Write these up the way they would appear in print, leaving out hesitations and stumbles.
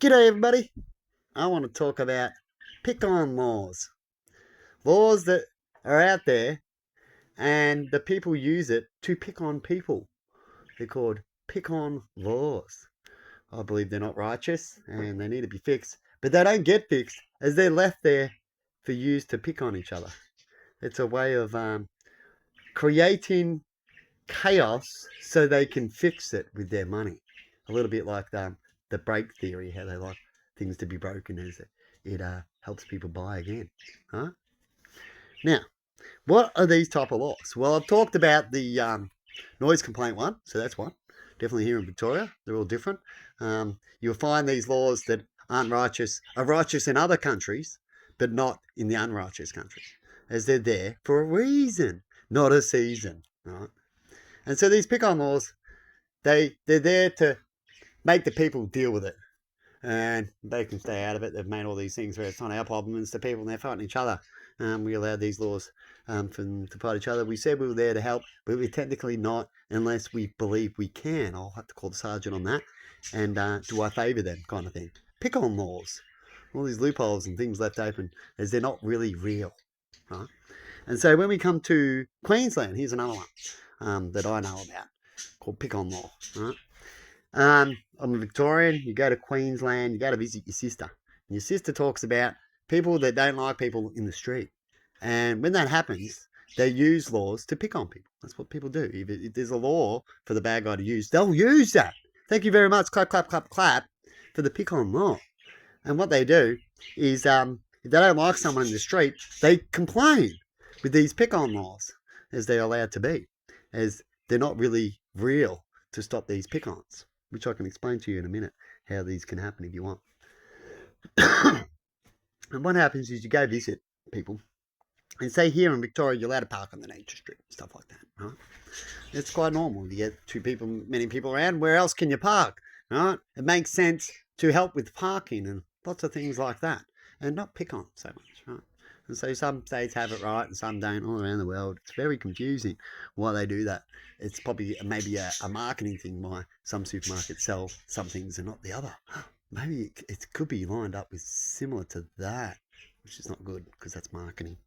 G'day, everybody. I want to talk about pick-on laws. Laws that are out there and the people use it to pick on people. They're called pick-on laws. I believe they're not righteous and they need to be fixed, but they don't get fixed as they're left there for use to pick on each other. It's a way of creating chaos so they can fix it with their money. A little bit like the break theory, how they like things to be broken as it helps people buy again. Huh? Now, what are these type of laws? Well, I've talked about the noise complaint one, so that's one. Definitely here in Victoria, they're all different. You'll find these laws that aren't righteous are righteous in other countries, but not in the unrighteous countries, as they're there for a reason, not a season. Right? And so these pick-on laws, they're there to make the people deal with it. And they can stay out of it. They've made all these things where it's not our problem, it's the people and they're fighting each other. We allowed these laws for them to fight each other. We said we were there to help, but we're technically not unless we believe we can. I'll have to call the sergeant on that. And do I favour them kind of thing. Pick-on laws. All these loopholes and things left open as they're not really real. Right? And so when we come to Queensland, here's another one that I know about called pick-on law. Right? I'm a Victorian. You go to Queensland, you go to visit your sister. And your sister talks about people that don't like people in the street. And when that happens, they use laws to pick on people. That's what people do. If there's a law for the bad guy to use, they'll use that. Thank you very much. Clap, clap, clap, clap for the pick on law. And what they do is if they don't like someone in the street, they complain with these pick on laws as they're allowed to be, as they're not really real to stop these pick ons, which I can explain to you in a minute how these can happen if you want. And what happens is you go visit people and say here in Victoria you're allowed to park on the nature strip, stuff like that, right? It's quite normal. You get many people around. Where else can you park, right? It makes sense to help with parking and lots of things like that and not pick on so much, right? And so some states have it right and some don't all around the world. It's very confusing why they do that. It's probably maybe a marketing thing why some supermarkets sell some things and not the other. Maybe it could be lined up with similar to that, which is not good because that's marketing.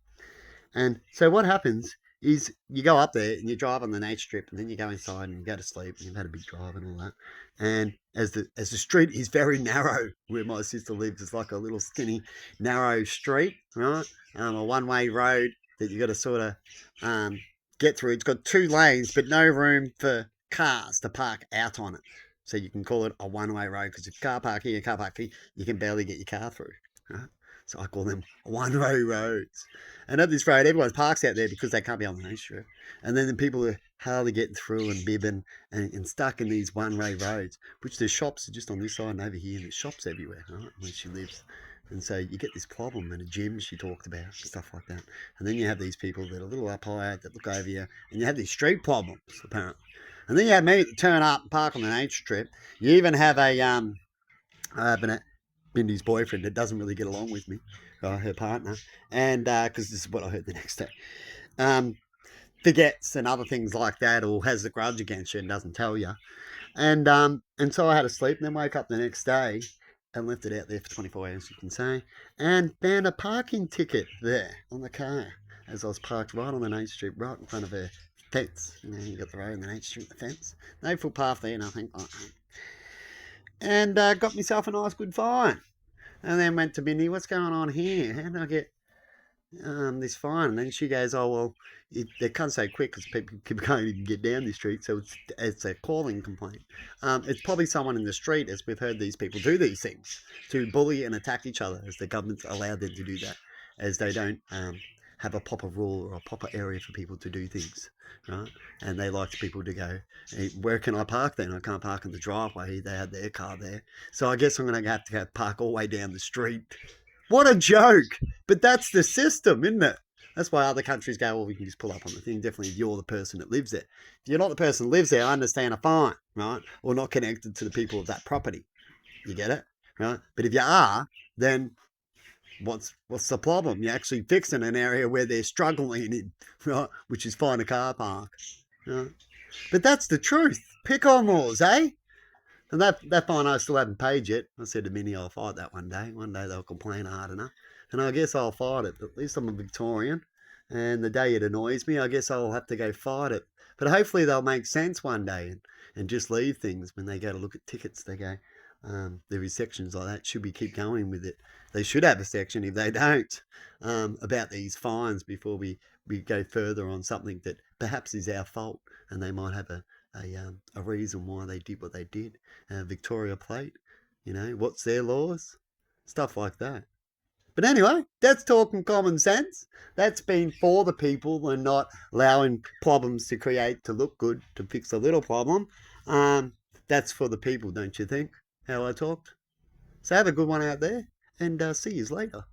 And so what happens is you go up there and you drive on the nature strip and then you go inside and you go to sleep and you've had a big drive and all that. And as the street is very narrow where my sister lives, it's like a little skinny, narrow street, right? A one-way road that you got to sort of get through. It's got two lanes, but no room for cars to park out on it. So you can call it a one-way road because if you car park here, you can barely get your car through. Right? So I call them one-way roads. And at this road, everyone parks out there because they can't be on the nature strip. And then the people are hardly getting through and bibbing and stuck in these one-way roads, which the shops are just on this side and over here, and there's shops everywhere, right, where she lives. And so you get this problem in a gym she talked about, stuff like that. And then you have these people that are a little up higher that look over you, and you have these street problems, apparently. And then you have me that turn up and park on the nature strip. You even have Bindy's boyfriend that doesn't really get along with me, her partner, and because this is what I heard the next day, forgets and other things like that, or has a grudge against you and doesn't tell you, and so I had to sleep and then wake up the next day and left it out there for 24 hours, you can say, and found a parking ticket there on the car as I was parked right on the nature strip, right in front of a fence. You know, you got the road and the nature strip, the fence, no footpath there, nothing like that. And got myself a nice good fine. And then went to Mindy, what's going on here? How did I get this fine? And then she goes, oh, well, they can't so quick because people can't even get down the street, so it's a calling complaint. It's probably someone in the street, as we've heard these people do these things, to bully and attack each other, as the government's allowed them to do that, as they don't have a proper rule or a proper area for people to do things, right? And they like people to go, hey, where can I park then? I can't park in the driveway. They had their car there. So I guess I'm going to have to go park all the way down the street. What a joke. But that's the system, isn't it? That's why other countries go, well, we can just pull up on the thing. Definitely if you're the person that lives there. If you're not the person that lives there, I understand a fine, right? Or not connected to the people of that property. You get it? Right? But if you are, then what's the problem? You're actually fixing an area where they're struggling in, right? Which is find a car park. Right? But that's the truth. Pick on laws, eh? And that fine I still haven't paid yet. I said to Minnie I'll fight that one day. One day they'll complain hard enough. And I guess I'll fight it. At least I'm a Victorian. And the day it annoys me, I guess I'll have to go fight it. But hopefully they'll make sense one day and just leave things. When they go to look at tickets, they go, there is sections like that. Should we keep going with it? They should have a section, if they don't, about these fines before we go further on something that perhaps is our fault, and they might have a reason why they did what they did. Victoria Plate, what's their laws? Stuff like that. But anyway, that's talking common sense. That's been for the people and not allowing problems to look good, to fix a little problem. That's for the people, don't you think? How I talked? So have a good one out there, and see you later.